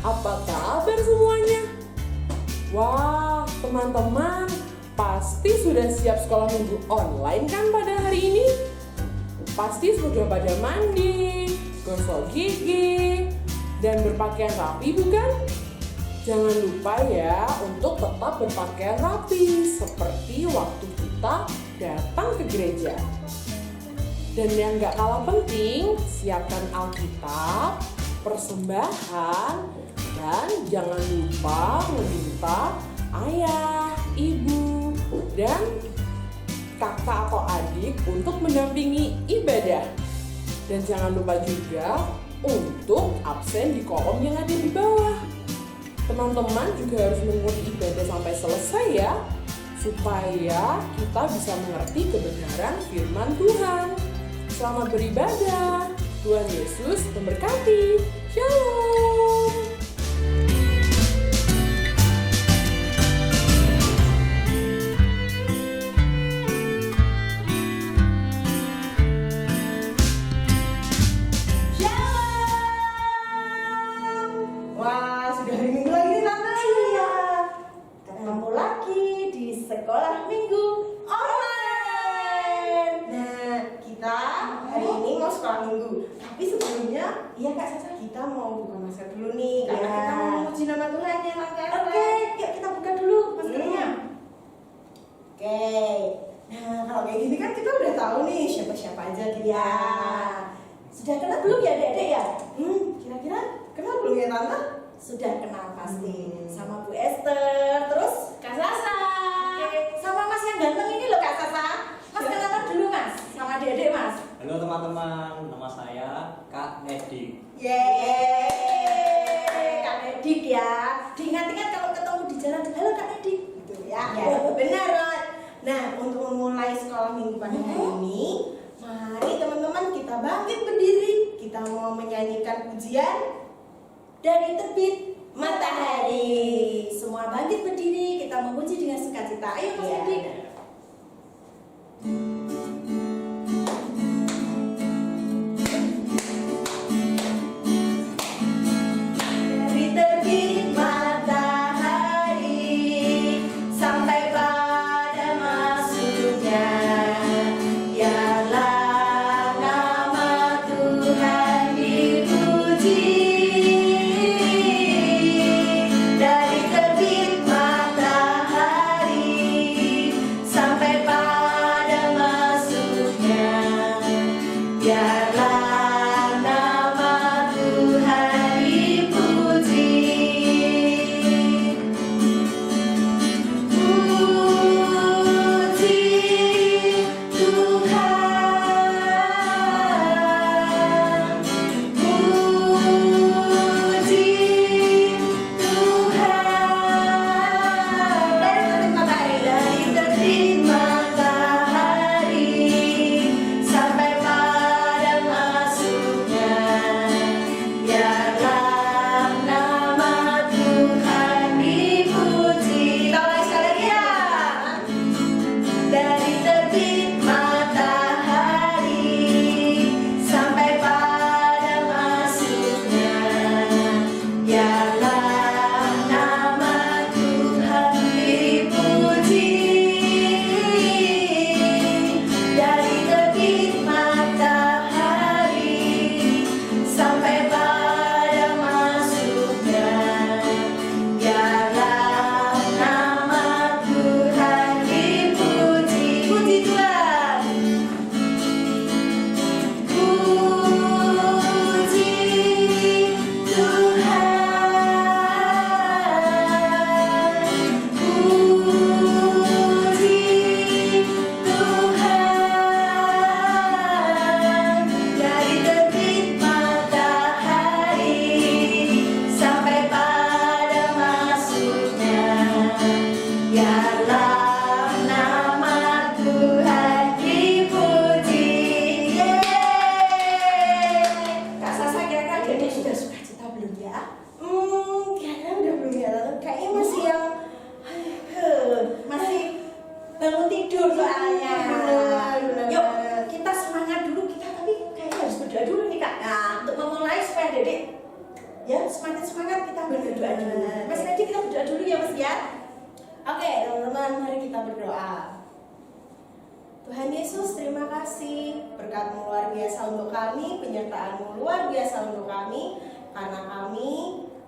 Apa kabar semuanya? Wah, teman-teman, pasti sudah siap sekolah minggu online kan pada hari ini? Pasti sudah pada mandi, gosok gigi, dan berpakaian rapi bukan? Jangan lupa ya untuk tetap berpakaian rapi seperti waktu kita datang ke gereja. Dan yang gak kalah penting, siapkan Alkitab, persembahan, dan jangan lupa meminta ayah, ibu, dan kakak atau adik untuk mendampingi ibadah. Dan jangan lupa juga untuk absen di kolom yang ada di bawah. Teman-teman juga harus mengikuti ibadah sampai selesai ya, supaya kita bisa mengerti kebenaran firman Tuhan. Selamat beribadah. Tuhan Yesus memberkati. Shalom. Wah, sudah hari Minggu lagi nih Tante. Iya, ketemu lagi di sekolah minggu online. Nah, kita hari ini mau sekolah minggu. Tapi sebelumnya, iya Kak Sasa, kita mau buka masker dulu nih. Karena Ya. kita mau memuji nama Tuhan ya Tante. Oke, yuk kita buka dulu maskernya. Oke. Nah, kalau kayak gini kan kita udah tahu nih siapa-siapa aja kita. Ya, sudah kenal belum ya adik-adik ya? Kira-kira kenal belum ya Tante? Sudah kenal pasti. Sama Bu Esther, terus Kak Sasa. Oke, sama Mas yang ganteng ini loh Kak Sasa. Mas Ya. kenalan dulu Mas, sama adik-adik Mas. Halo teman-teman, nama saya Kak Nedik. Yeay, Kak Nedik ya. Diingat-ingat kalau ketemu di jalan, halo Kak Nedik. Gitu ya. Ya. Benar, Rod. Nah, untuk memulai sekolah minggu pada hari ini, mari teman-teman kita bangkit berdiri. Kita mau menyanyikan pujian Dari terbit matahari. Semua bangkit berdiri, kita memuji dengan sukacita. Ayo Mas Iya. Nedik. Dari terbit matahari sampai pada masuknya, biarlah nama Tuhan dipuji. Dari terbit matahari sampai pada masuknya, biarlah nama Tuhan dipuji. Puji Tuhan, puji Tuhan. Dari terbit matahari sampai pada masuknya, biarlah nama Tuhan dipuji. Kita ulangi sekali lagi ya. Dari terbit matahari sampai pada masuknya, biarlah nama Tuhan dipuji. Dari terbit matahari sampai pada masuknya, biarlah nama Tuhan dipuji. Puji Tuhan. Puji Tuhan, puji Tuhan. Dari terbit matahari sampai pada masuknya, biarlah nama Tuhan dipuji. Yeay. Kak Sasa, kira-kira adik-adik sudah sukacita belum ya? kayaknya udah belum ya Tante. Kayaknya masih yang Masih bangun tidur soalnya. Benar. Yuk, kita semangat dulu kita, tapi kayaknya harus berdoa dulu nih Kak. Nah, untuk memulai supaya adik Ya, semakin semangat kita berdoa dulu. Mas Nedi, kita berdoa dulu ya Mas ya. Oke, teman-teman, mari kita berdoa. Tuhan Yesus, terima kasih berkat-Mu luar biasa untuk kami, penyertaan-Mu luar biasa untuk kami, karena kami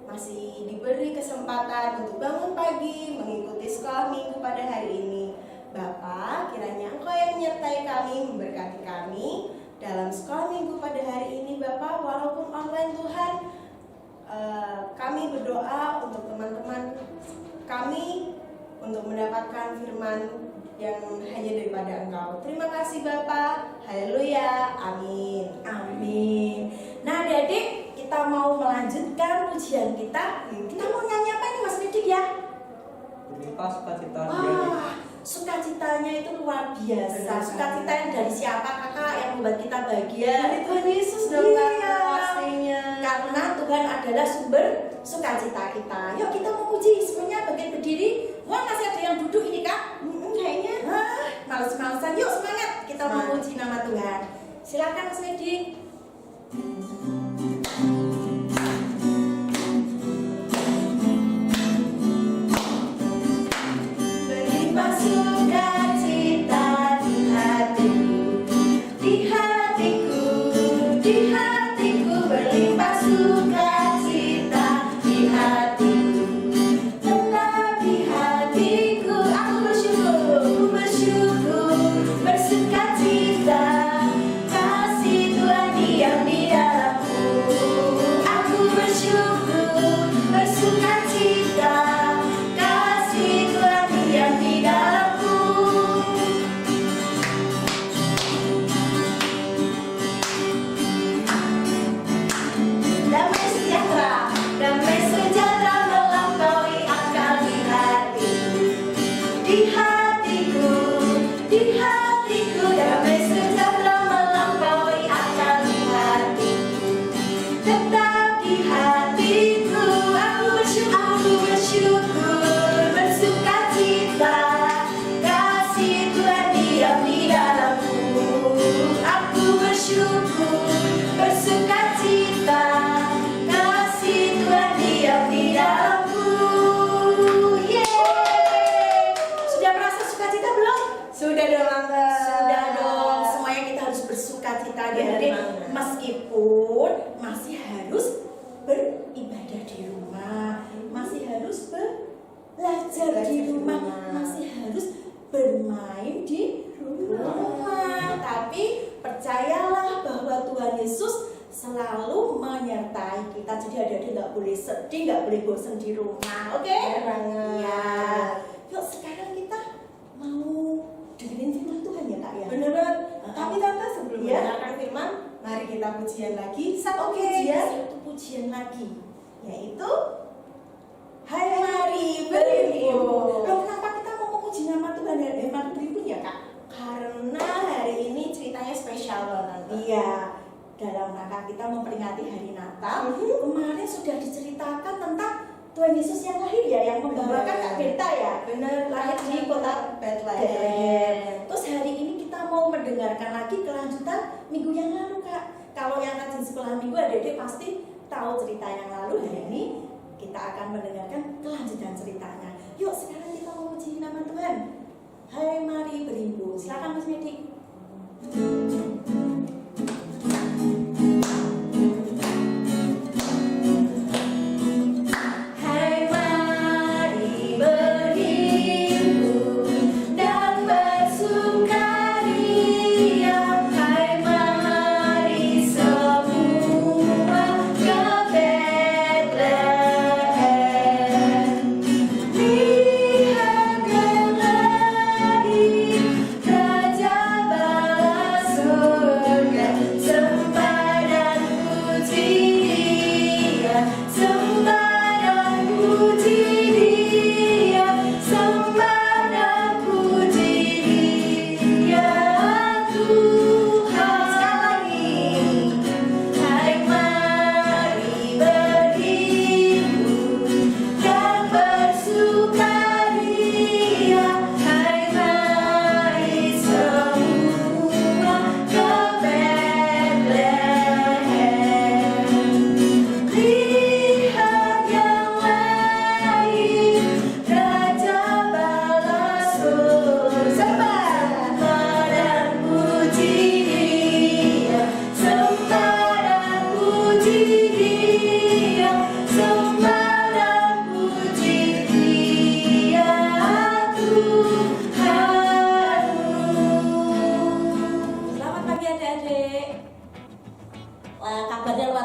masih diberi kesempatan untuk bangun pagi, mengikuti sekolah minggu pada hari ini. Bapa, kiranya Engkau yang menyertai kami, memberkati kami dalam sekolah minggu pada hari ini, Bapa. Walaupun online Tuhan, kami berdoa untuk teman-teman kami untuk mendapatkan firman yang hanya daripada Engkau. Terima kasih Bapa. Haleluya. Amin. Amin. Nah adik-adik, kita mau melanjutkan ujian kita. Kita mau nyanyi apa nih Mas Nedi ya? Berlimpah sukacita Wah, sukacitanya itu luar biasa. Sukacita yang dari siapa kakak yang membuat kita bahagia? Dari Tuhan Yesus dong, Iya. pastinya. Karena Tuhan adalah sumber sukacita kita. Yuk kita memuji semuanya bangkit berdiri. Wah masih ada yang duduk ini kak? Kayaknya Males-malesan. Yuk semangat kita memuji nama Tuhan. Silakan Mas Nedi. berlimpah sukacita di hatiku, di hatiku, di hatiku, berlimpah sukacita di hatiku, tetap di hatiku. Aku bersyukur, bersukacita, kasih Tuhan diam di dalamku. Aku bersyukur, bersukacita, kasih Tuhan diam di dalamku. Damai sejahtera melampaui akal di hatiku, di hatiku, di hatiku. Damai sejahtera melampaui akal di hatiku, tetap di hatiku. Aku bersyukur, bersukacita, kasih Tuhan diam di dalamku. Aku bersyukur, bersukacita, kasih Tuhan diam di dalamku. Yeay! Sudah merasa sukacita belum? Sudah dong, Angga. Sudah dong. Semuanya kita harus bersukacita Benar adik-adik. banget. Meskipun masih harus beribadah di rumah, masih harus belajar di rumah, masih harus bermain di rumah. Tapi percayalah bahwa Tuhan Yesus selalu menyertai kita. Jadi adik-adik nggak boleh sedih, nggak boleh bosan di rumah. Oke? Benar banget. Ya. Yuk sekarang kita mau dengerin firman Tuhan ya kak ya. Bener banget. Uh-uh. Tapi Tante, sebelum Ya. mendengarkan firman, mari kita pujian lagi. Satu Oke, pujian, satu pujian lagi. yaitu Hai Mari Berimbun. Loh kenapa kita mau memuji nama Tuhan ya? Mari berimbun ya kak? Karena hari ini ceritanya spesial banget. Iya. Dalam rangka kita memperingati hari Natal, kemarin sudah diceritakan tentang Tuhan Yesus yang lahir ya, yang membawakan Kak Berta ya. Bener, Lahir di kota Bethlehem. Bethlehem. Terus hari ini kita mau mendengarkan lagi kelanjutan minggu yang lalu kak. Kalau yang rajin sekolah minggu adik-adik pasti tahu cerita yang lalu. Hari ini kita akan mendengarkan kelanjutan ceritanya. Yuk sekarang kita memuji nama Tuhan. Hai mari berimbun. Silakan Mas Nedi. Hai mari berhimpun dan bersukaria. Hai mari semua ke Bethlehem. Lihat yang lahir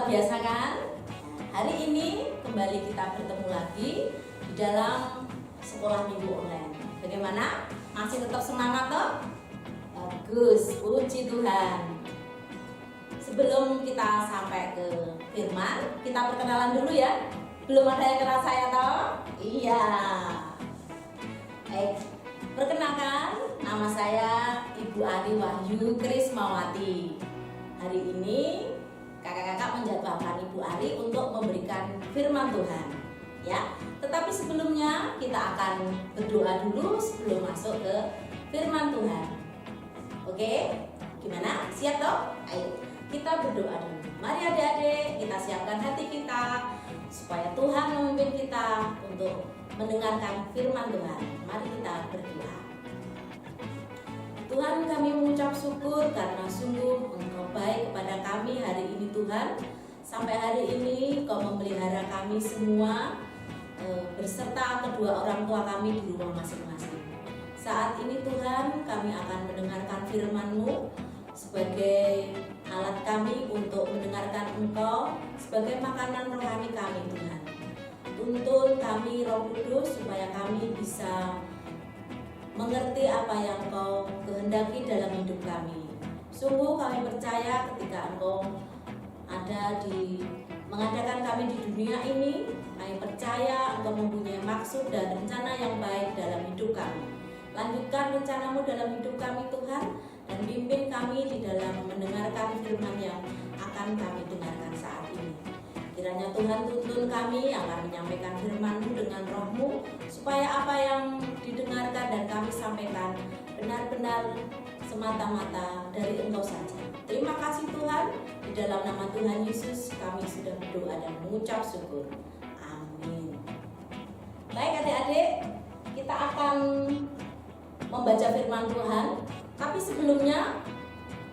luar biasa kan? Hari ini kembali kita bertemu lagi di dalam sekolah minggu online. Bagaimana? Masih tetap semangat toh? Bagus, puji Tuhan. Sebelum kita sampai ke firman, kita perkenalan dulu ya. Belum ada yang kenal saya toh? Iya. Perkenalkan, nama saya Ibu Ari Wahyu Krismawati. Hari ini kakak-kakak menjadwalkan Ibu Ari untuk memberikan firman Tuhan. Ya, tetapi sebelumnya kita akan berdoa dulu sebelum masuk ke firman Tuhan. Oke, gimana? Siap toh? Ayo, kita berdoa dulu. Mari adik-adik, kita siapkan hati kita supaya Tuhan memimpin kita untuk mendengarkan firman Tuhan. Mari kita berdoa. Tuhan, kami mengucap syukur karena sungguh Engkau baik kepada kami hari ini Tuhan. Sampai hari ini Engkau memelihara kami semua beserta kedua orang tua kami di rumah masing-masing. Saat ini Tuhan, kami akan mendengarkan firman-Mu sebagai alat kami untuk mendengarkan Engkau sebagai makanan rohani kami Tuhan. Tuntun kami Roh Kudus supaya kami bisa mengerti apa yang Engkau kehendaki dalam hidup kami. Sungguh kami percaya ketika Engkau ada mengadakan kami di dunia ini, kami percaya Engkau mempunyai maksud dan rencana yang baik dalam hidup kami. Lanjutkan rencana-Mu dalam hidup kami Tuhan, dan pimpin kami di dalam mendengarkan firman yang akan kami dengarkan saat ini. Kiranya Tuhan tuntun kami akan menyampaikan firman-Mu dengan Roh-Mu, supaya apa yang didengarkan dan kami sampaikan benar-benar semata-mata dari Engkau saja. Terima kasih Tuhan, di dalam nama Tuhan Yesus kami sudah berdoa dan mengucap syukur. Amin. Baik adik-adik, kita akan membaca firman Tuhan. Tapi sebelumnya,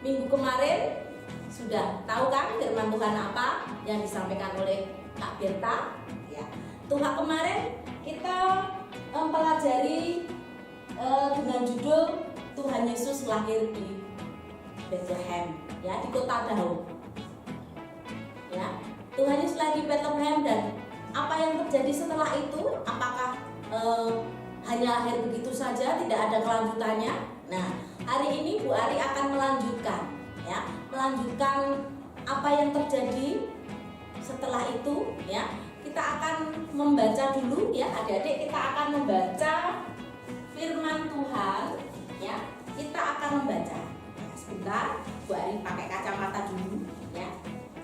minggu kemarin sudah tahu kan firman Tuhan apa yang disampaikan oleh Kak Berta? Ya. Tuhan kemarin kita mempelajari dengan judul Tuhan Yesus lahir di Bethlehem, ya, di kota Daud. Ya, Tuhan Yesus lahir di Bethlehem, dan apa yang terjadi setelah itu? Apakah hanya lahir begitu saja, tidak ada kelanjutannya? Nah, hari ini Bu Ari akan melanjutkan, ya, melanjutkan apa yang terjadi setelah itu, ya. Kita akan membaca dulu, ya, adik-adik, kita akan membaca firman Tuhan, ya. Kita akan membaca. Ya, sebentar, Bu Ari pakai kacamata dulu, ya,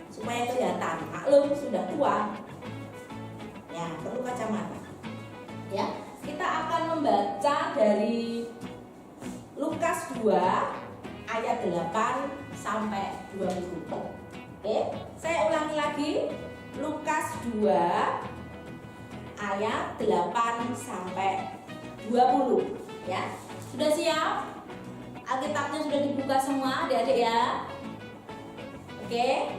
supaya kelihatan. Maklum sudah tua, ya, perlu kacamata, ya. Kita akan membaca dari Lukas 2 ayat 8 sampai 20. Oke, saya ulangi lagi. Lukas 2 ayat 8 sampai 20, ya. Sudah siap? Alkitabnya sudah dibuka semua, adik-adik ya. Oke.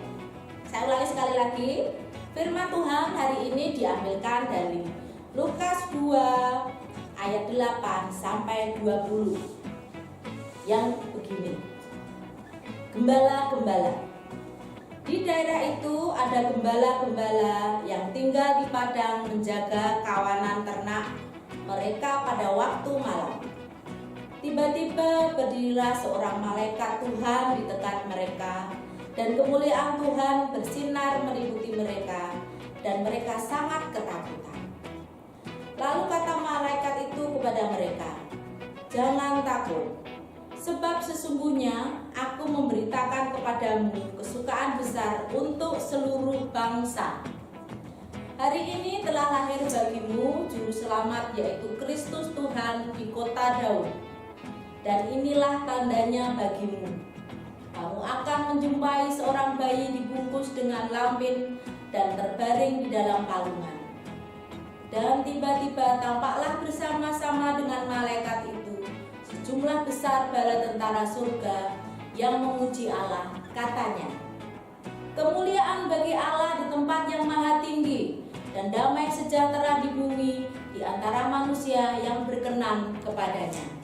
Saya ulangi sekali lagi. Firman Tuhan hari ini diambilkan dari Lukas 2 ayat 8 sampai 20. Yang begini. Gembala-gembala. Di daerah itu ada gembala-gembala yang tinggal di padang menjaga kawanan ternak mereka pada waktu malam. Tiba-tiba berdirilah seorang malaikat Tuhan di dekat mereka, dan kemuliaan Tuhan bersinar meliputi mereka, dan mereka sangat ketakutan. Lalu kata malaikat itu kepada mereka, "Jangan takut. Sebab sesungguhnya aku memberitakan kepadamu kesukaan besar untuk seluruh bangsa. Hari ini telah lahir bagimu Juru Selamat, yaitu Kristus Tuhan di kota Daud. Dan inilah tandanya bagimu. Kamu akan menjumpai seorang bayi dibungkus dengan lampin dan terbaring di dalam palungan. Dan tiba-tiba tampaklah bersama-sama dengan malaikat itu sejumlah besar bala tentara surga yang memuji Allah, katanya, kemuliaan bagi Allah di tempat yang maha tinggi, dan damai sejahtera di bumi di antara manusia yang berkenan kepadanya.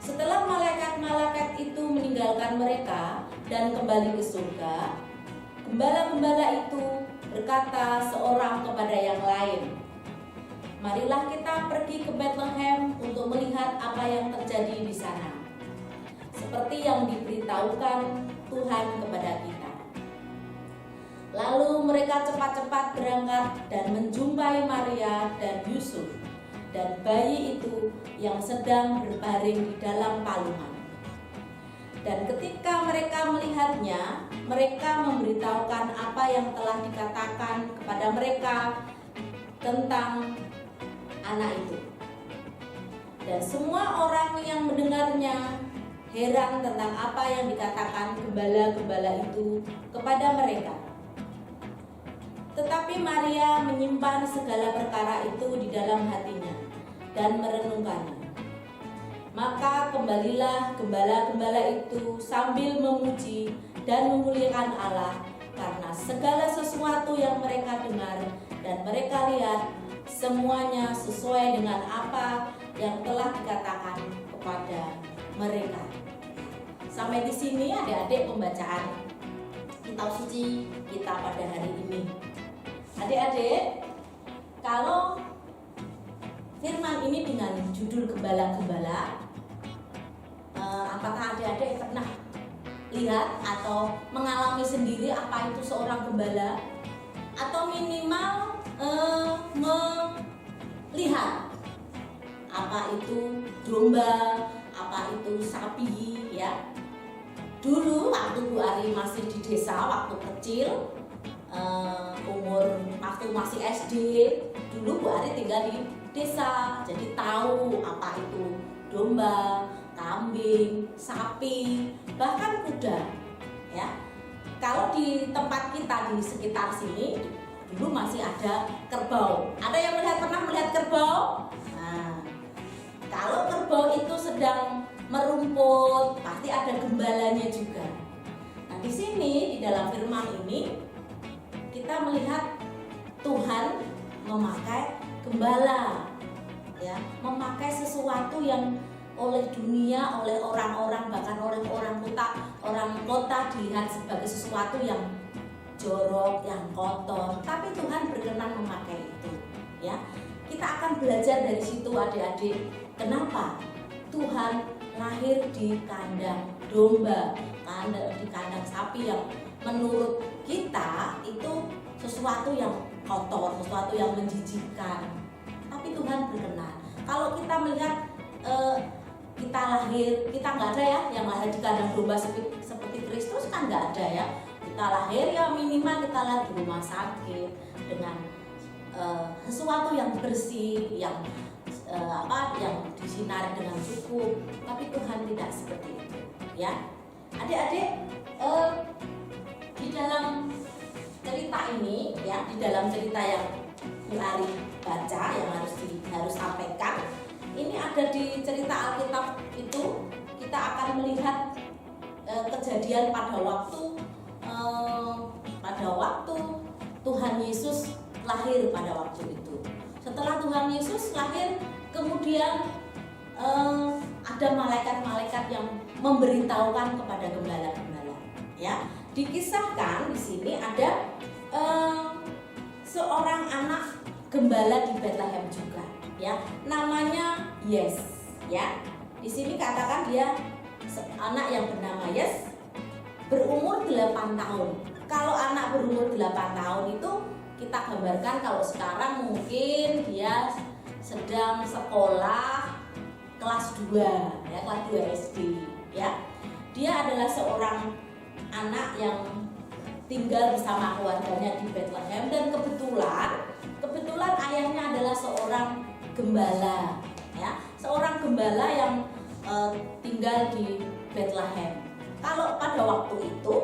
Setelah malaikat-malaikat itu meninggalkan mereka dan kembali ke surga, gembala-gembala itu berkata seorang kepada yang lain, "Marilah kita pergi ke Bethlehem untuk melihat apa yang terjadi di sana, seperti yang diberitahukan Tuhan kepada kita." Lalu mereka cepat-cepat berangkat dan menjumpai Maria dan Yusuf dan bayi itu yang sedang berbaring di dalam palungan. Dan ketika mereka melihatnya, mereka memberitahukan apa yang telah dikatakan kepada mereka tentang anak itu. Dan semua orang yang mendengarnya heran tentang apa yang dikatakan gembala-gembala itu kepada mereka. Tetapi Maria menyimpan segala perkara itu di dalam hatinya dan merenungkannya. Maka kembalilah gembala-gembala itu sambil memuji dan memuliakan Allah karena segala sesuatu yang mereka dengar dan mereka lihat semuanya sesuai dengan apa yang telah dikatakan kepada mereka. Sampai di sini adik-adik pembacaan kitab suci kita pada hari ini. Adik-adik, kalau firman ini dengan judul gembala-gembala, apakah adik-adik pernah lihat atau mengalami sendiri apa itu seorang gembala? Atau minimal melihat apa itu domba, apa itu sapi ya. Dulu waktu Bu Ari masih di desa, waktu kecil, waktu masih SD, dulu Bu Ari tinggal di desa, jadi tahu apa itu domba, kambing, sapi, bahkan kuda ya. Kalau di tempat kita di sekitar sini dulu masih ada kerbau. Ada yang pernah melihat kerbau? Nah, kalau kerbau itu sedang merumput, pasti ada gembalanya juga. Nah, di sini di dalam firman ini kita melihat Tuhan memakai gembala, ya, memakai sesuatu yang oleh dunia, oleh orang-orang, bahkan oleh orang kota dilihat sebagai sesuatu yang jorok, yang kotor. Tapi Tuhan berkenan memakai itu, ya. Kita akan belajar dari situ adik-adik. Kenapa Tuhan lahir di kandang domba, di kandang sapi yang menurut kita itu sesuatu yang kotor, sesuatu yang menjijikkan. Tapi Tuhan berkenan. Kalau kita melihat kita lahir, kita nggak ada ya yang lahir di kandang domba seperti Kristus, kan nggak ada ya. Kita lahir ya minimal kita lahir di rumah sakit dengan sesuatu yang bersih, yang yang disinari dengan cukup. Tapi Tuhan tidak seperti itu, ya. Adik-adik, di dalam cerita ini, ya, di dalam cerita yang Bu Ari baca, yang harus sampaikan, ini ada di cerita Alkitab itu kita akan melihat kejadian pada waktu Tuhan Yesus lahir pada waktu itu. Setelah Tuhan Yesus lahir, kemudian ada malaikat-malaikat yang memberitahukan kepada gembala-gembala. Ya, dikisahkan di sini ada seorang anak gembala di Bethlehem juga. Ya, namanya Yes. Ya, di sini katakan dia anak yang bernama Yes, berumur 8 tahun. Kalau anak berumur 8 tahun itu kita gambarkan kalau sekarang mungkin dia sedang sekolah kelas 2, ya, kelas 2 SD, ya. Dia adalah seorang anak yang tinggal bersama keluarganya di Bethlehem dan kebetulan ayahnya adalah seorang gembala, ya. Seorang gembala yang tinggal di Bethlehem. Kalau pada waktu itu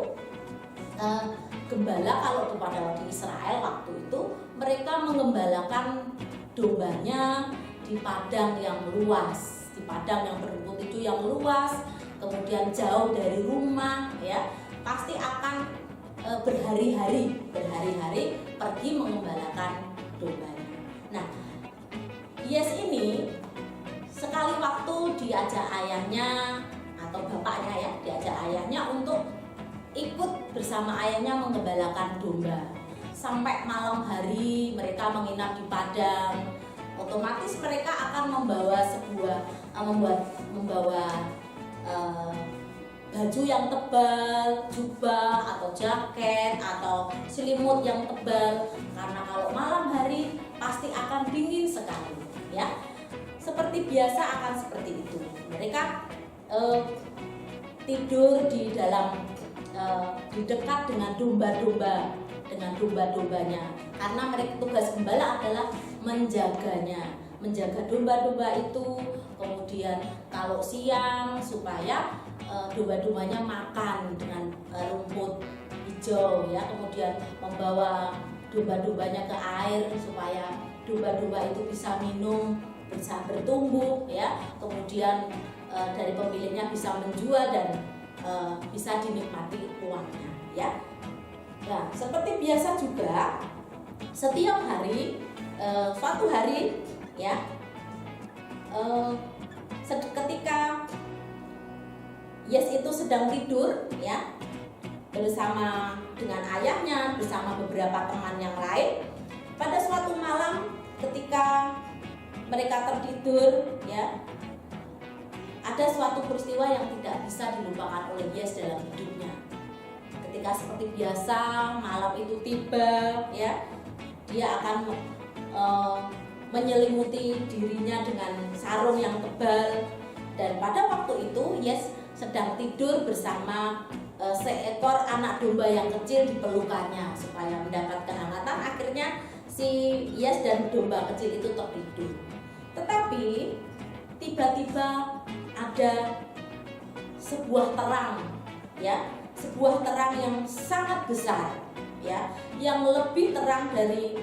gembala, kalau pada waktu Israel waktu itu mereka mengembalakan dombanya di padang yang luas, di padang yang berumput itu yang luas, kemudian jauh dari rumah, ya, pasti akan berhari-hari pergi mengembalakan dombanya. Nah, Yes ini sekali waktu diajak ayahnya atau bapaknya, ya, diajak ayahnya untuk ikut bersama ayahnya menggembalakan domba. Sampai malam hari mereka menginap di padang. Otomatis mereka akan membawa baju yang tebal, jubah atau jaket atau selimut yang tebal, karena kalau malam hari pasti akan dingin sekali, ya. Seperti biasa akan seperti itu. Mereka tidur di dekat dengan domba-dombanya, karena mereka tugas gembala adalah menjaga domba-domba itu. Kemudian kalau siang supaya domba-dombanya makan dengan rumput hijau, ya. Kemudian membawa domba-dombanya ke air supaya domba-domba itu bisa minum, bisa bertumbuh, ya. Kemudian dari pemiliknya bisa menjual dan bisa dinikmati uangnya, ya. Nah, seperti biasa juga setiap hari, suatu hari, ya, ketika Yes itu sedang tidur, ya, bersama dengan ayahnya, bersama beberapa teman yang lain. Pada suatu malam ketika mereka tertidur, ya, ada suatu peristiwa yang tidak bisa dilupakan oleh Yes dalam hidupnya. Ketika seperti biasa malam itu tiba, ya, dia akan menyelimuti dirinya dengan sarung yang tebal, dan pada waktu itu Yes sedang tidur bersama seekor anak domba yang kecil di pelukannya supaya mendapat kehangatan. Akhirnya si Yes dan domba kecil itu tertidur. Tetapi tiba-tiba ada sebuah terang, ya, sebuah terang yang sangat besar, ya, yang lebih terang dari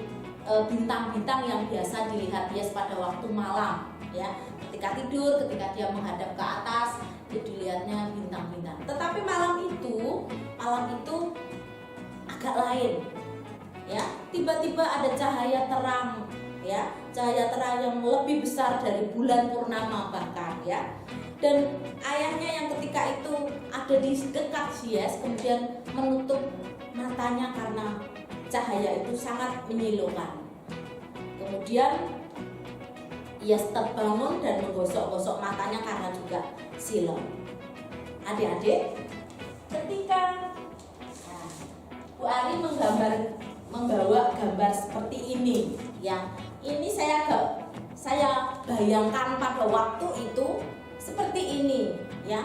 bintang-bintang yang biasa dilihat Yes pada waktu malam, ya. Ketika tidur, ketika dia menghadap ke atas, itu dilihatnya bintang-bintang. Tetapi malam itu agak lain, ya. Tiba-tiba ada cahaya terang, ya, cahaya terang yang lebih besar dari bulan purnama bahkan, ya. Dan ayahnya yang ketika itu ada di dekat Yes kemudian menutup matanya karena cahaya itu sangat menyilaukan. Kemudian Yes terbangun dan menggosok-gosok matanya karena juga silau. Adik-adik, ketika Bu Ari membawa gambar seperti ini, ya, ini saya bayangkan pada waktu itu seperti ini, ya.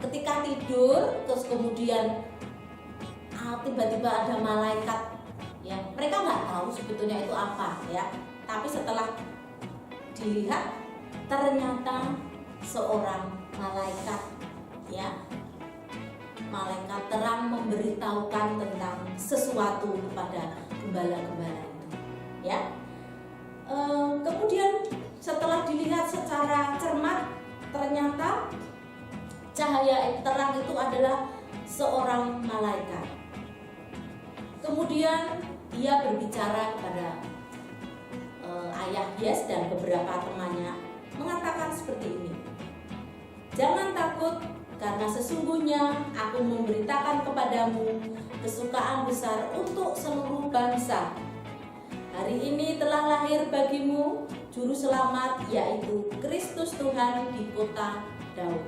Ketika tidur terus kemudian tiba-tiba ada malaikat, ya. Mereka nggak tahu sebetulnya itu apa, ya. Tapi setelah dilihat ternyata seorang malaikat, ya. Malaikat terang memberitahukan tentang sesuatu kepada gembala-gembala itu, ya. Kemudian setelah dilihat secara cermat, ternyata cahaya terang itu adalah seorang malaikat. Kemudian dia berbicara kepada ayah Yes dan beberapa temannya, mengatakan seperti ini. Jangan takut, karena sesungguhnya aku memberitakan kepadamu kesukaan besar untuk seluruh bangsa. Hari ini telah lahir bagimu Juru Selamat, yaitu Kristus Tuhan di kota Daud.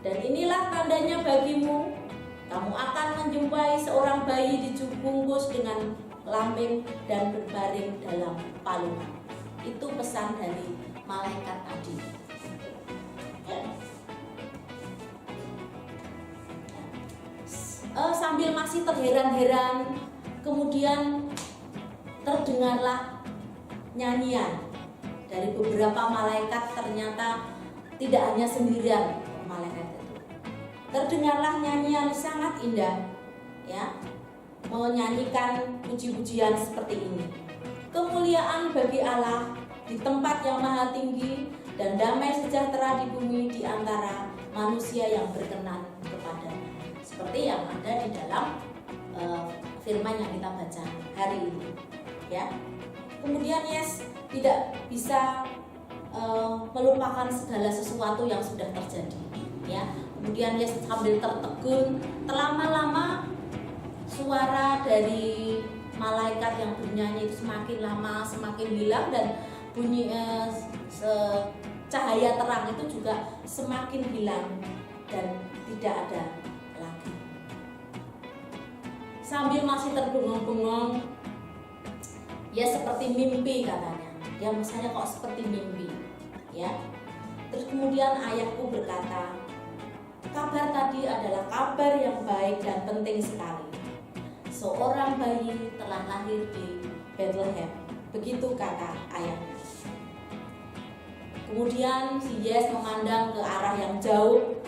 Dan inilah tandanya bagimu, kamu akan menjumpai seorang bayi dibungkus dengan lambing dan berbaring dalam palungan. Itu pesan dari malaikat tadi. Sambil masih terheran-heran, kemudian terdengarlah nyanyian dari beberapa malaikat. Ternyata tidak hanya sendirian malaikat itu. Terdengarlah nyanyian sangat indah, ya, menyanyikan puji-pujian seperti ini. Kemuliaan bagi Allah di tempat yang maha tinggi, dan damai sejahtera di bumi di antara manusia yang berkenan kepadanya. Seperti yang ada di dalam firman yang kita baca hari ini, ya. Kemudian Yes tidak bisa melupakan segala sesuatu yang sudah terjadi, ya. Kemudian Yes sambil tertegun, terlama-lama suara dari malaikat yang bernyanyi itu semakin lama semakin hilang, dan bunyi cahaya terang itu juga semakin hilang dan tidak ada lagi. Sambil masih terbengong-bengong, ya seperti mimpi katanya. Ya misalnya kok seperti mimpi, ya. Terus kemudian ayahku berkata, kabar tadi adalah kabar yang baik dan penting sekali. Seorang bayi telah lahir di Bethlehem. Begitu kata ayahnya. Kemudian si Yes memandang ke arah yang jauh,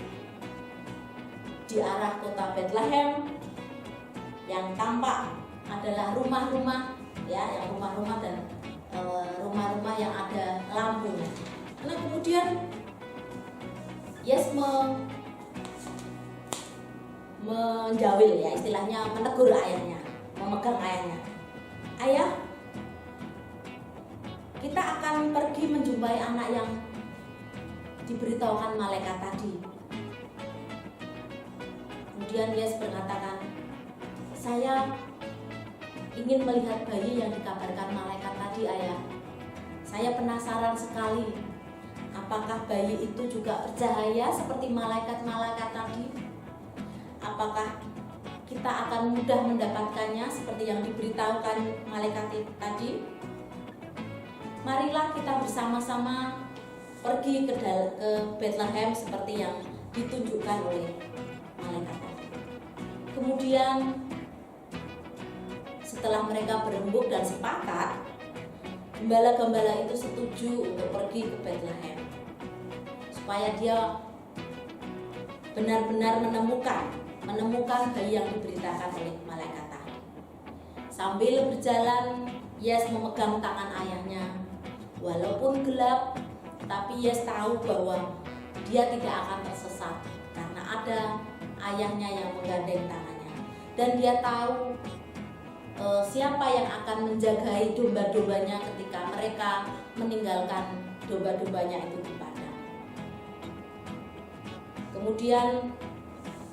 di arah kota Bethlehem, yang tampak adalah rumah-rumah, ya, yang rumah-rumah dan rumah-rumah yang ada lampunya. Nah kemudian Yes menjawil, ya istilahnya menegur ayahnya, memegang ayahnya. Ayah, kita akan pergi menjumpai anak yang diberitahukan malaikat tadi. Kemudian Yes berkatakan, saya ingin melihat bayi yang dikabarkan malaikat tadi, ayah. Saya penasaran sekali, apakah bayi itu juga bercahaya seperti malaikat-malaikat tadi? Apakah kita akan mudah mendapatkannya seperti yang diberitahukan malaikat itu tadi? Marilah kita bersama-sama pergi ke Bethlehem seperti yang ditunjukkan oleh malaikat tadi. Kemudian setelah mereka berembuk dan sepakat, gembala-gembala itu setuju untuk pergi ke Bethlehem supaya dia benar-benar menemukan bayi yang diberitakan oleh malaikat tadi. Sambil berjalan, Yes memegang tangan ayahnya. Walaupun gelap, tapi Yes tahu bahwa dia tidak akan tersesat karena ada ayahnya yang menggandeng tangannya. Dan dia tahu siapa yang akan menjagai domba-dombanya ketika mereka meninggalkan domba-dombanya itu di padang. Kemudian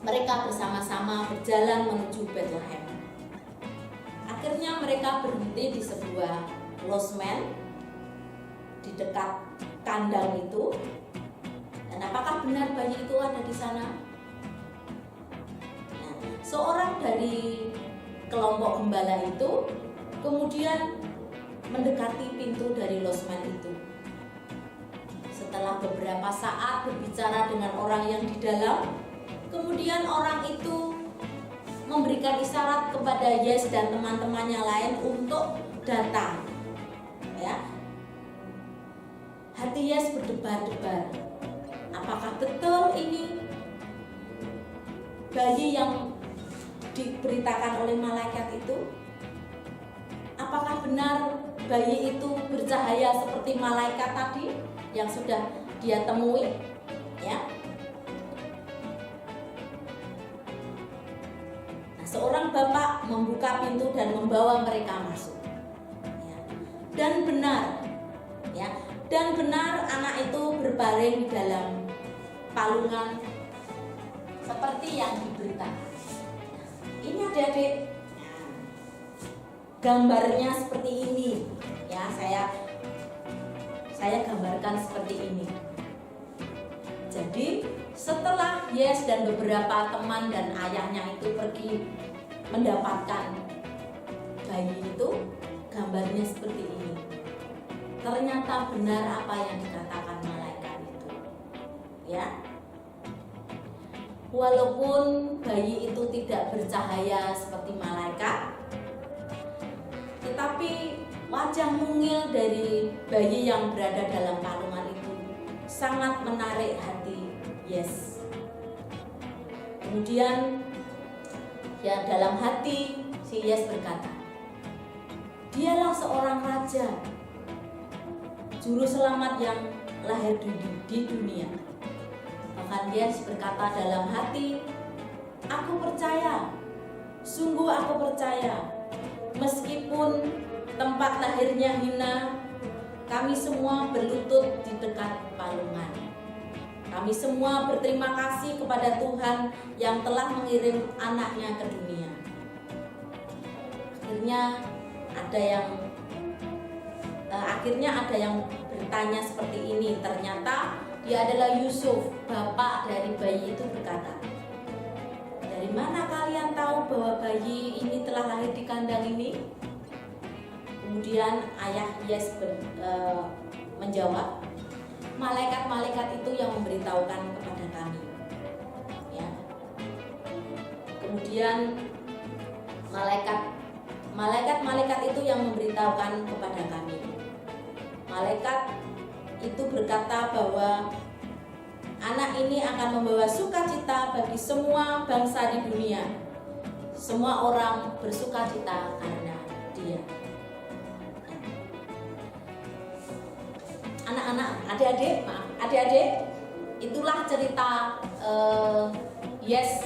mereka bersama-sama berjalan menuju Bethlehem. Akhirnya mereka berhenti di sebuah losmen di dekat kandang itu. Dan apakah benar bayi itu ada di sana? Nah, seorang dari kelompok gembala itu kemudian mendekati pintu dari losmen itu. Setelah beberapa saat berbicara dengan orang yang di dalam, kemudian orang itu memberikan isyarat kepada Yes dan teman-temannya lain untuk datang. Ya. Hati Yes berdebar-debar. Apakah betul ini bayi yang diberitakan oleh malaikat itu? Apakah benar bayi itu bercahaya seperti malaikat tadi yang sudah dia temui? Ya. Nah, seorang bapak membuka pintu dan membawa mereka masuk. Ya. Dan benar, ya, dan benar anak itu berbaring di dalam palungan seperti yang diberitakan. Ini adik-adik, gambarnya seperti ini, ya saya gambarkan seperti ini. Jadi setelah Yes dan beberapa teman dan ayahnya itu pergi mendapatkan bayi itu, gambarnya seperti ini. Ternyata benar apa yang dikatakan malaikat itu, ya. Walaupun bayi itu tidak bercahaya seperti malaikat, tetapi wajah mungil dari bayi yang berada dalam palungan itu sangat menarik hati Yes. Kemudian ya dalam hati si Yes berkata, dialah seorang raja, juru selamat yang lahir di dunia. Bahkan Yes berkata dalam hati, aku percaya, sungguh aku percaya, meskipun tempat lahirnya hina, kami semua berlutut di dekat palungan. Kami semua berterima kasih kepada Tuhan yang telah mengirim anaknya ke dunia. akhirnya ada yang bertanya seperti ini. Ternyata dia adalah Yusuf, bapak dari bayi itu, berkata, "Dari mana kalian tahu bahwa bayi ini telah lahir di kandang ini?" Kemudian ayah Yes menjawab, "Malaikat-malaikat itu yang memberitahukan kepada kami." Ya. Kemudian malaikat itu yang memberitahukan kepada kami. Malaikat itu berkata bahwa anak ini akan membawa sukacita bagi semua bangsa di dunia. Semua orang bersukacita karena dia. Anak-anak, adik-adik, itulah cerita Yes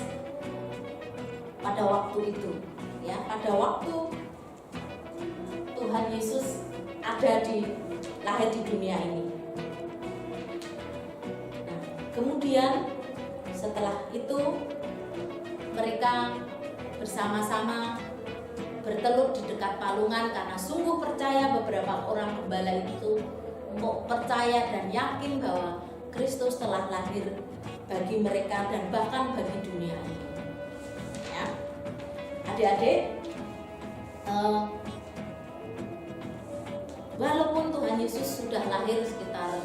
pada waktu itu. Ya, pada waktu Tuhan Yesus lahir di dunia ini. Nah, kemudian setelah itu mereka bersama-sama bertelur di dekat palungan karena sungguh percaya beberapa orang gembala itu percaya dan yakin bahwa Kristus telah lahir bagi mereka dan bahkan bagi dunia ini. Ya. Adik-adik, walaupun Tuhan Yesus sudah lahir sekitar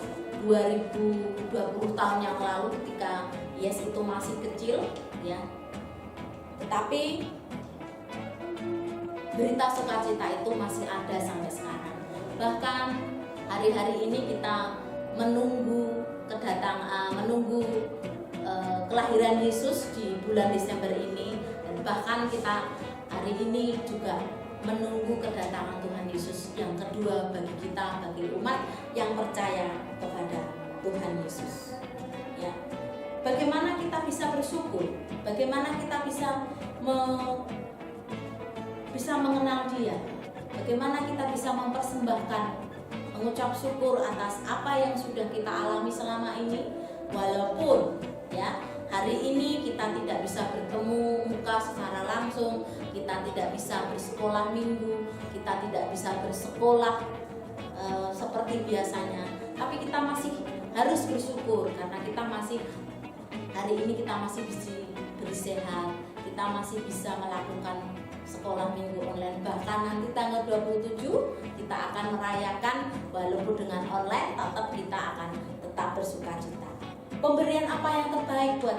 2020 tahun yang lalu ketika Yes itu masih kecil, ya, tetapi berita sukacita itu masih ada sampai sekarang. Bahkan hari-hari ini kita menunggu kelahiran Yesus di bulan Desember ini, dan bahkan kita hari ini juga menunggu kedatangan Tuhan Yesus yang kedua bagi kita, bagi umat yang percaya kepada Tuhan Yesus. Ya. Bagaimana kita bisa bersyukur? Bagaimana kita bisa mengenal Dia? Bagaimana kita bisa mempersembahkan, mengucap syukur atas apa yang sudah kita alami selama ini? Walaupun ya hari ini kita tidak bisa bertemu muka secara langsung, kita tidak bisa bersekolah minggu, kita tidak bisa bersekolah seperti biasanya, tapi kita masih harus bersyukur karena kita masih hari ini kita masih bersehat, kita masih bisa melakukan sekolah minggu online. Bahkan nanti tanggal 27 kita akan merayakan, walaupun dengan online tetap kita akan tetap bersukacita. Pemberian apa yang terbaik buat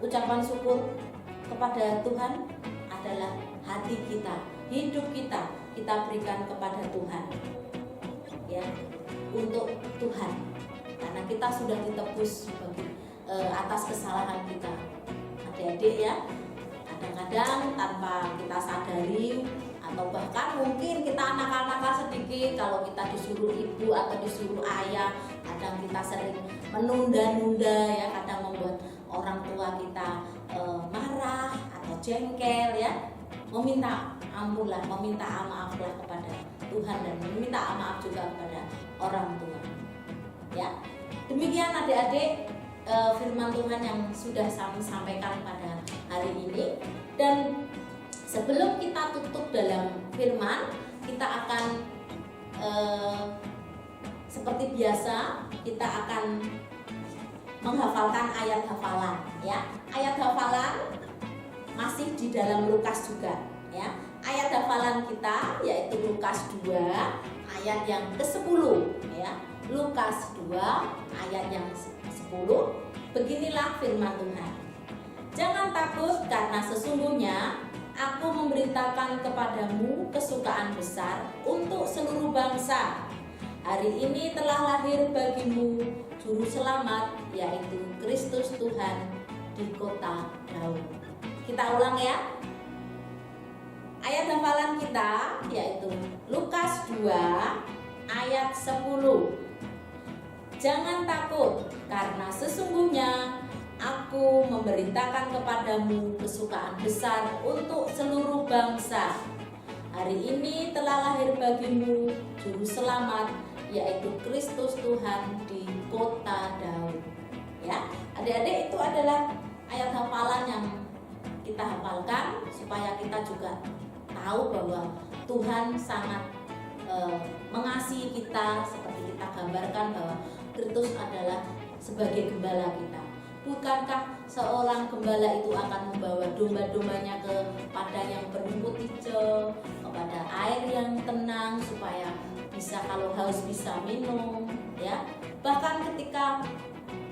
ucapan syukur kepada Tuhan adalah hati kita, hidup kita berikan kepada Tuhan, ya, untuk Tuhan, karena kita sudah ditebus atas kesalahan kita. Adik-adik ya, kadang-kadang tanpa kita sadari, atau bahkan mungkin kita anak-anak sedikit, kalau kita disuruh ibu atau disuruh ayah, kadang kita sering menunda-nunda, ya, kadang membuat orang tua kita marah atau jengkel, ya, meminta ampunlah, meminta maaflah kepada Tuhan dan meminta maaf juga kepada orang tua. Ya, demikian adik-adik firman Tuhan yang sudah kami sampaikan pada hari ini. Dan sebelum kita tutup dalam firman, kita akan seperti biasa kita akan menghafalkan ayat hafalan, ya. Ayat hafalan masih di dalam Lukas juga, ya. Ayat hafalan kita yaitu Lukas 2 ayat yang ke-10, ya. Lukas 2 ayat yang 10. Beginilah firman Tuhan. "Jangan takut, karena sesungguhnya Aku memberitakan kepadamu kesukaan besar untuk seluruh bangsa. Hari ini telah lahir bagimu Juru Selamat, yaitu Kristus Tuhan di kota Daud." Kita ulang ya. Ayat hafalan kita yaitu Lukas 2 ayat 10. "Jangan takut, karena sesungguhnya Aku memberitakan kepadamu kesukaan besar untuk seluruh bangsa. Hari ini telah lahir bagimu Juru Selamat, yaitu Kristus Tuhan di kota Daud." Ya, adik-adik, itu adalah ayat hafalan yang kita hafalkan supaya kita juga tahu bahwa Tuhan sangat mengasihi kita, seperti kita gambarkan bahwa Kristus adalah sebagai gembala kita. Bukankah seorang gembala itu akan membawa domba-dombanya ke padang yang berumput hijau, kepada air yang tenang supaya bisa kalau haus bisa minum, ya. Bahkan ketika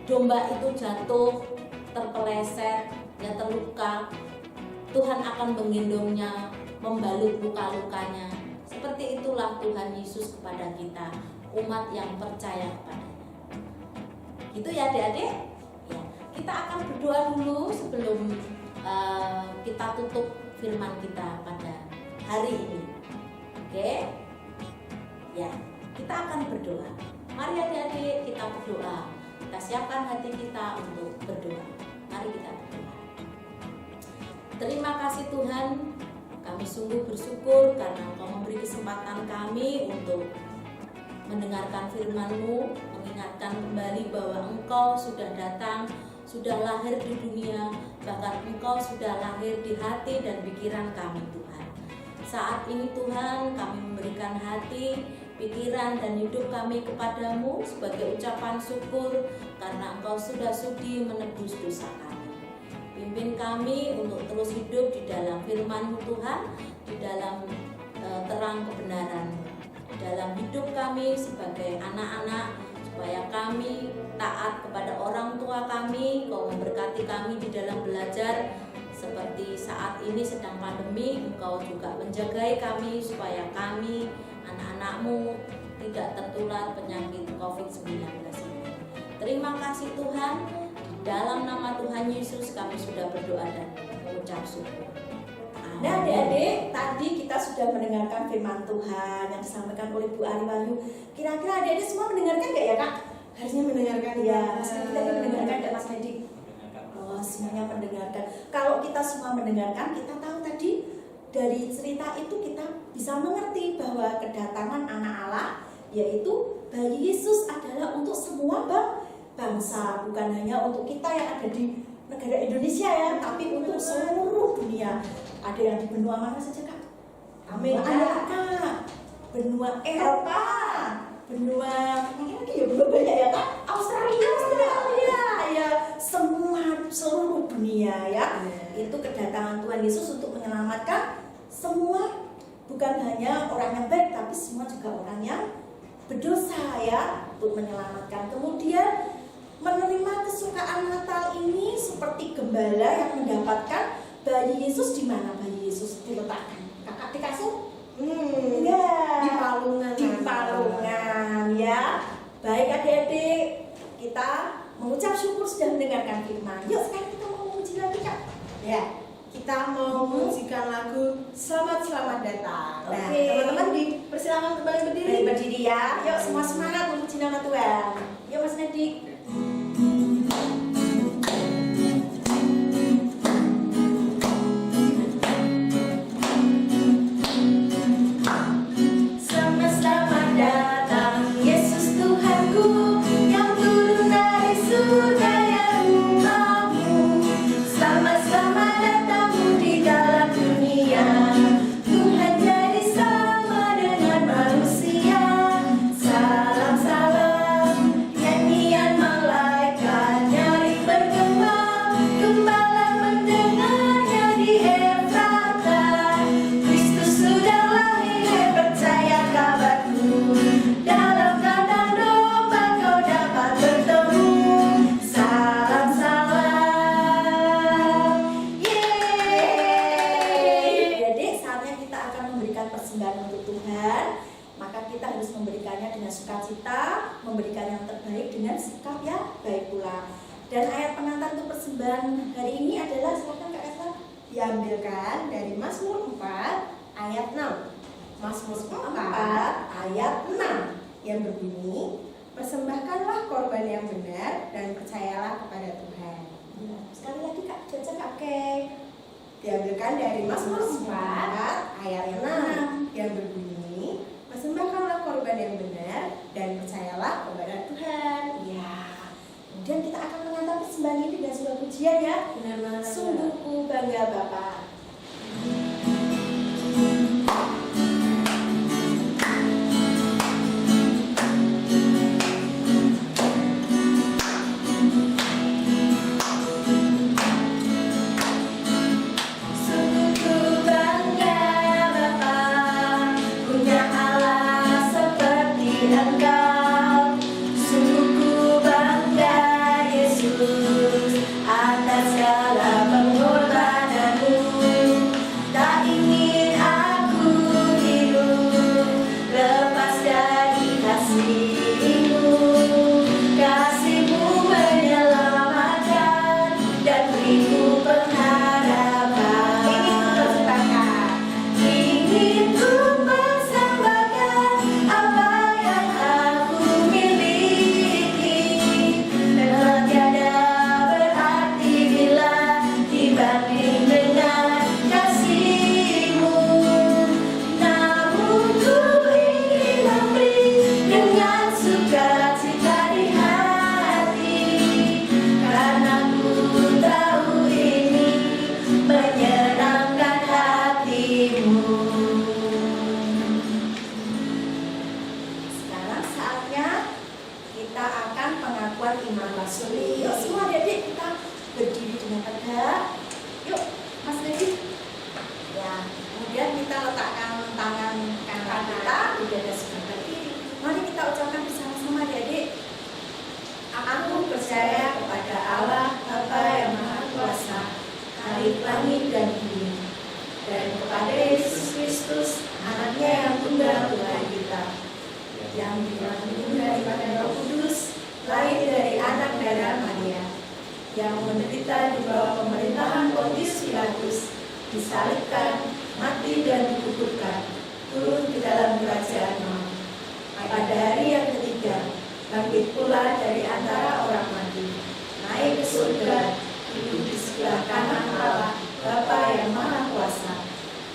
domba itu jatuh, terpeleset, ya terluka, Tuhan akan menggendongnya, membalut luka-lukanya. Seperti itulah Tuhan Yesus kepada kita, umat yang percaya kepadanya. Gitu ya adik-adik. Ya, kita akan berdoa dulu sebelum kita tutup firman kita pada hari ini. Oke? Ya, kita akan berdoa. Mari adik-adik kita berdoa. Kita siapkan hati kita untuk berdoa. Mari kita berdoa. Terima kasih Tuhan, kami sungguh bersyukur karena Engkau memberi kesempatan kami untuk mendengarkan firman-Mu, mengingatkan kembali bahwa Engkau sudah datang, sudah lahir di dunia, bahkan Engkau sudah lahir di hati dan pikiran kami Tuhan. Saat ini Tuhan, kami memberikan hati, pikiran dan hidup kami kepadamu sebagai ucapan syukur karena Engkau sudah sudi menebus dosa kami. Pimpin kami untuk terus hidup di dalam firman-Mu Tuhan, di dalam terang kebenaran-Mu, dalam hidup kami sebagai anak-anak, supaya kami taat kepada orang tua kami. Engkau memberkati kami di dalam belajar, seperti saat ini sedang pandemi, Engkau juga menjagai kami supaya kami, anak-anak-Mu, tidak tertular penyakit COVID-19 ini. Terima kasih Tuhan. Dalam nama Tuhan Yesus kami sudah berdoa dan mengucap syukur. Nah adik-adik, tadi kita sudah mendengarkan firman Tuhan yang disampaikan oleh Bu Ari Wahyu. Kira-kira adik-adik semua mendengarkan gak ya Kak? Harusnya mendengarkan Ya, kita mendengarkan gak Mas Nedi? Oh, semuanya mendengarkan. Kalau kita semua mendengarkan, kita tahu tadi dari cerita itu kita bisa mengerti bahwa kedatangan anak Allah, yaitu bayi Yesus, adalah untuk semua bangsa, bukan hanya untuk kita yang ada di negara Indonesia ya, tapi untuk seluruh dunia. Ada yang di benua mana saja Kak? Amerika, benua Eropa, benua ya belum banyak ya Kak? Australia, ya semua seluruh dunia ya. Itu kedatangan Tuhan Yesus untuk menyelamatkan semua, bukan hanya orang yang baik, tapi semua juga orang yang berdosa ya, untuk menyelamatkan. Kemudian menerima kesukaan Natal ini seperti gembala yang mendapatkan bayi Yesus. Di mana bayi Yesus diletakkan? Kakak di kasur? Ya, di palungan. Di palungan ya. Baik adik-adik, kita mengucap syukur sudah mendengarkan firman. Yuk sekarang kita mau menguji lagi Kak. Ya, kita mau mengujikan lagu Selamat Datang. Nah, Oke. teman-teman dipersilakan kembali berdiri. Mari berdiri ya. Yuk semua semangat memuji nama Tuhan. Yuk Mas Nedi. Selamat datang Yesus Tuhanku yang turun dari surga yang rumahmu. Selamat datangmu di dalam dunia. Tuhan jadi sama dengan manusia. Salam nyanyian malaikat nyaring bergema, gembala mendengarnya di Efrata. Kristus sudah lahir, percaya kabarku. Dalam kandang domba kau dapat bertemu. Salam yeay. Jadi saatnya kita akan memberikan persembahan untuk Tuhan. Maka kita harus memberikannya dengan sukacita, memberikan yang terbaik dengan sikap yang baik pula. Dan ayat pengantar untuk persembahan hari ini adalah, silakan Kak Esa. Diambilkan dari Mazmur 4 ayat 6. Mazmur 4 ayat 6 yang berbunyi, persembahkanlah korban yang benar dan percayalah kepada Tuhan. Ya, sekali lagi Kak, baca Kak. Oke. Diambilkan dari Mazmur 4 ayat 6 yang berbunyi, persembahkanlah korban yang benar dan percayalah kepada Tuhan. Ya. Kemudian kita akan mengantar persembahan ini dengan sebuah pujian ya. Benar banget. Sungguh ku bangga Bapak. segala pengorbananmu. Tak ingin aku hidup lepas dari kasih-Mu. Kasih-Mu menyelamatkan dan beriku pengharapan. Ingin ku persembahkan apa yang aku miliki, memang tiada berarti bila dibanding dengan kasih-Mu. Namun ku ingin memberi dengan sukacita di hati, karena ku tahu ini menyenangkan hati-Mu. Sekarang saatnya kita akan pengakuan iman rasuli. Yuk semua adik-adik kita berdiri dengan tegak. Yuk Mas Dedi. Ya, kemudian kita letakkan tangan kanan kita di dada sebelah kiri. Mari kita ucapkan bersama-sama adik-adik. Aku percaya kepada Allah Bapa yang Maha Kuasa, Khalik langit dan bumi, dan kepada Yesus Kristus, Anaknya yang tunggal Tuhan kita, yang dikandung daripada Roh Kudus, lahir dari anak darah Maria, yang menderita di bawah pemerintahan Pontius Pilatus, disalibkan, mati dan dikuburkan, turun ke dalam kerajaan maut. Pada hari yang ketiga, bangkit pula dari antara orang mati, naik ke surga, duduk di sebelah kanan Allah Bapa yang Maha Kuasa,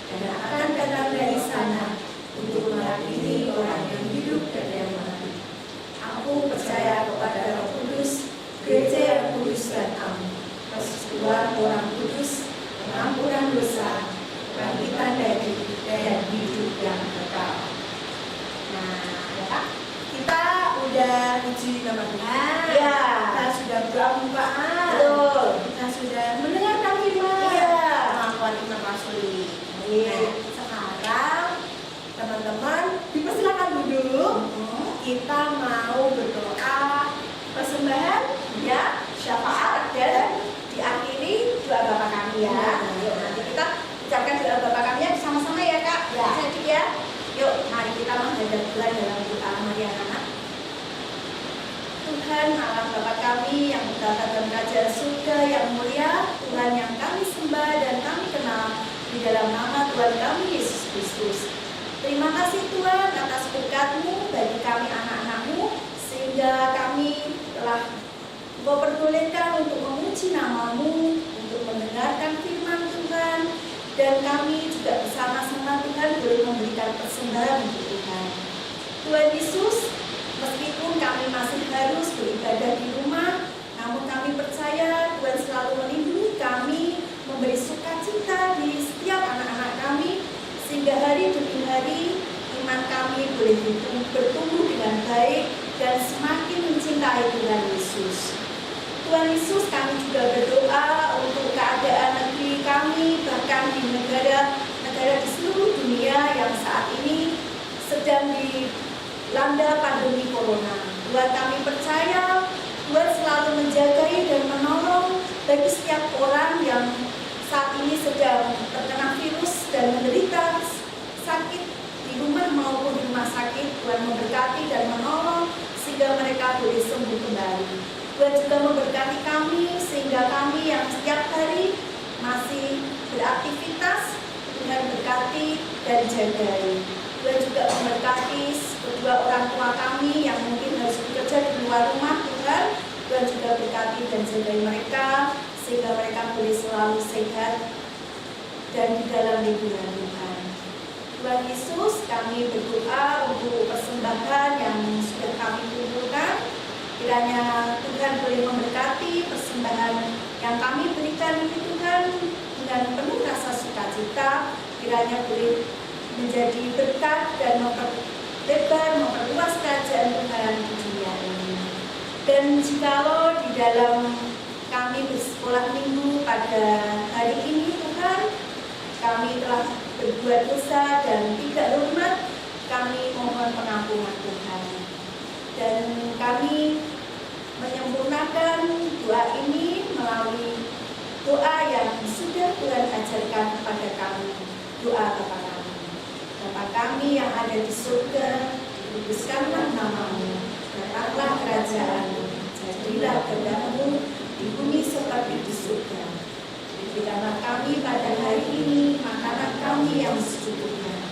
dan akan datang dari sana untuk menghakimi orang yang hidup dan yang mati. Aku percaya kepada Roh Kudus, gereja yang kudus dan am, persekutuan orang kudus, pengampunan dosa, kebangkitan dari dan hidup yang kekal. Nah, ya Kak, kita udah uji nama Tuhan. Ya, kita sudah berdoa. Betul. Kita sudah mendengarkan firman. Iya. Pengakuan iman rasuli. Nah, sekarang teman-teman dipersilakan duduk. Kita mau berdoa persembahan, ya, syafaat, dan diakhiri doa Bapa kami ya. Yuk, nanti kita ucapkan doa Bapa kami ya bersama-sama ya Kak. Ya. Jadi ya. Yuk, mari kita menghadap Tuhan dalam doa. Mari anak-anak. Tuhan Allah Bapa kami yang bertata dalam kerajaan surga yang mulia, Tuhan yang kami sembah dan kami kenal di dalam nama Tuhan kami Yesus Kristus. Terima kasih Tuhan atas berkat-Mu bagi kami anak-anak-Mu, sehingga kami telah Engkau perbolehkan untuk memuji nama-Mu, untuk mendengarkan firman Tuhan, dan kami juga bersama-sama Tuhan boleh memberikan persembahan untuk Tuhan. Tuhan Yesus, meskipun kami masih harus beribadah di rumah, namun kami percaya Tuhan selalu melindungi kami, memberi sukacita di setiap anak-anak kami, sehingga hari demi hari iman kami boleh bertumbuh dengan baik dan semakin mencintai Tuhan Yesus. Tuhan Yesus, kami juga berdoa untuk keadaan negeri kami, bahkan di negara-negara di seluruh dunia yang saat ini sedang dilanda pandemi corona. Tuhan, kami percaya Tuhan selalu menjagai dan menolong bagi setiap orang yang saat ini sedang terkena virus dan menderita sakit di rumah maupun di rumah sakit. Tuhan memberkati dan menolong sehingga mereka boleh sembuh kembali. Tuhan juga memberkati kami sehingga kami yang setiap hari masih beraktivitas, Tuhan berkati dan jagai. Tuhan juga memberkati kedua orang tua kami yang mungkin harus bekerja di luar rumah. Tuhan juga berkati dan jagai mereka sehingga mereka boleh selalu sehat dan di dalam lindungan Tuhan. Tuhan Yesus, kami berdoa untuk persembahan yang sudah kami kumpulkan. Kiranya Tuhan boleh memberkati persembahan yang kami berikan ini Tuhan dengan penuh rasa sukacita. Kiranya boleh menjadi berkat dan memperlebar, memperluas kerajaan Tuhan di dunia ini. Dan jikalau di dalam kami bersekolah minggu pada hari ini Tuhan, kami telah berbuat dosa dan tidak hormat, kami mohon pengampunan Tuhan. Dan kami menyempurnakan doa ini melalui doa yang sudah Tuhan ajarkan kepada kami. Doa Bapa kami. Bapa kami yang ada di surga, dikuduskanlah namamu, datanglah kerajaanmu, jadilah kehendak-Mu di bumi seperti di surga. Berikanlah kami pada hari ini makanan kami yang secukupnya,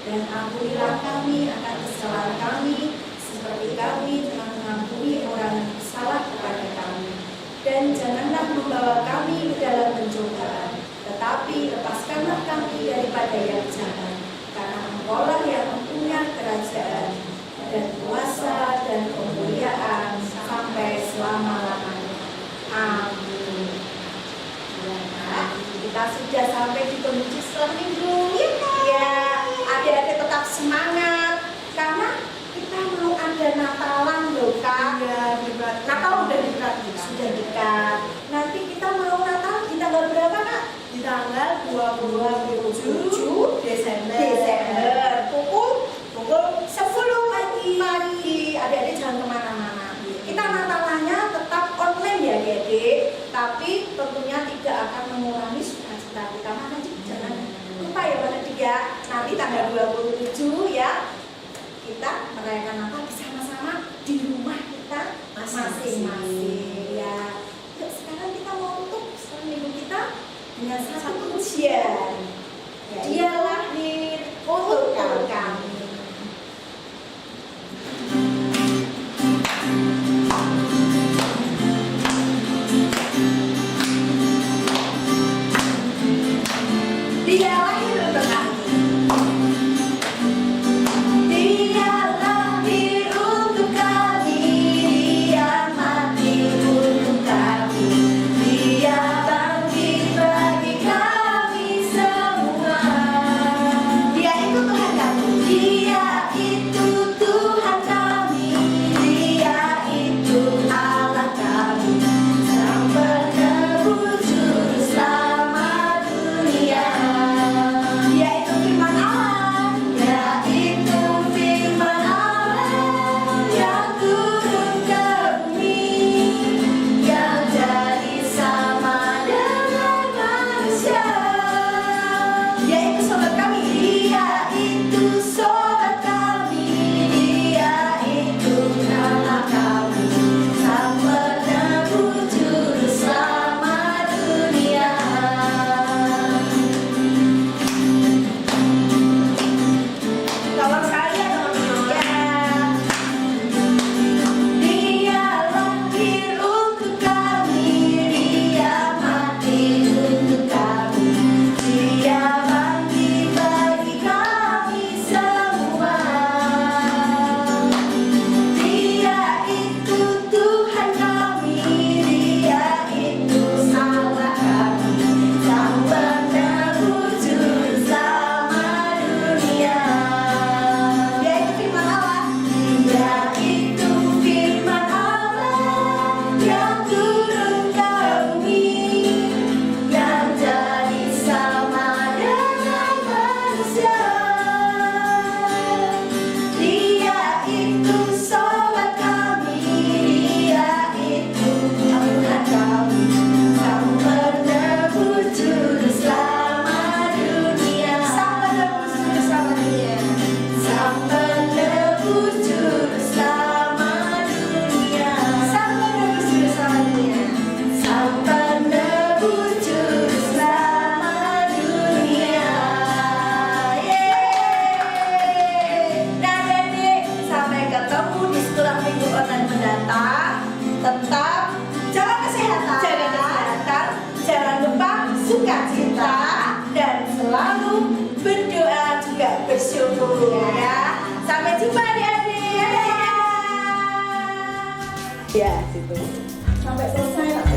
dan ampunilah kami akan kesalahan kami, seperti kami telah mengampuni orang yang bersalah kepada kami. Dan janganlah membawa kami ke dalam pencobaan, tetapi lepaskanlah kami daripada yang jahat. Karena Engkaulah yang mempunyai kerajaan dan kuasa dan kemuliaan sampai selama-lamanya. Amin. Ya, Kak, kita sudah sampai di penghujung setelah minggu. Ya, adik-adik tetap semangat karena kita mau ada Natalan loh, Kak. Iya, dekat. Natal udah dekat, sudah dekat. Nanti kita mau Natal di tanggal berapa, Kak? Di tanggal 27 Desember. Pukul 10 pagi. Adik-adik jangan kemana-mana. Kita Natalannya tetap online ya, adik-adik. Tapi tentunya tidak akan mengurangi sukacita kita. Makanya jangan lupa ya, adik ya. Nanti tanggal 27 ya, kita merayakan Natal bersama-sama di rumah kita masing-masing. Ya. Yuk, sekarang kita mau tutup setelah minggu kita dengan satu pujian. Ya, Dia lahir untuk kami. Dia lahir untuk kami. Dia lahir untuk kami. Dia mati untuk kami. Dia bangkit bagi kami semua. Dia itu Tuhan kami. Dia itu Tuhan kami. Dia itu Allah kami. Sang penebus juru selamat dunia. Dia itu firman Allah. Yaitu firman Allah yang turun ke bumi, yang jadi sama dengan manusia. Dia itu sobat kami. Dia itu sobat kami. Dia itu nama kami. Sang penebus juru selamat dunia. Tolong sekalian teman-teman. Dia lahir untuk kami. Dia mati untuk kami. Dia bangkit bagi kami semua. Dia itu Tuhan kami. Dia itu Allah kami. Sang penebus juru selamat dunia. Dia itu firman Allah. Dia itu firman Allah yang turun ke bumi, yang jadi sama dengan manusia. Dia itu sobat kami. Dia itu Tuhan kami. Sang penebus juru selamat dunia. Sang penebus juru selamat dunia. Sang penebus juru selamat dunia. Sang penebus juru selamat dunia. Sang penebus juru selamat dunia. Yeay. Nah, adik, sampai ketemu di sekolah minggu online mendatang. Tetap jaga kesehatan, jangan lupa sukacita, dan selalu berdoa juga bersyukur ya. Sampai jumpa adik-adik. Ya, situ. Sampai selesai.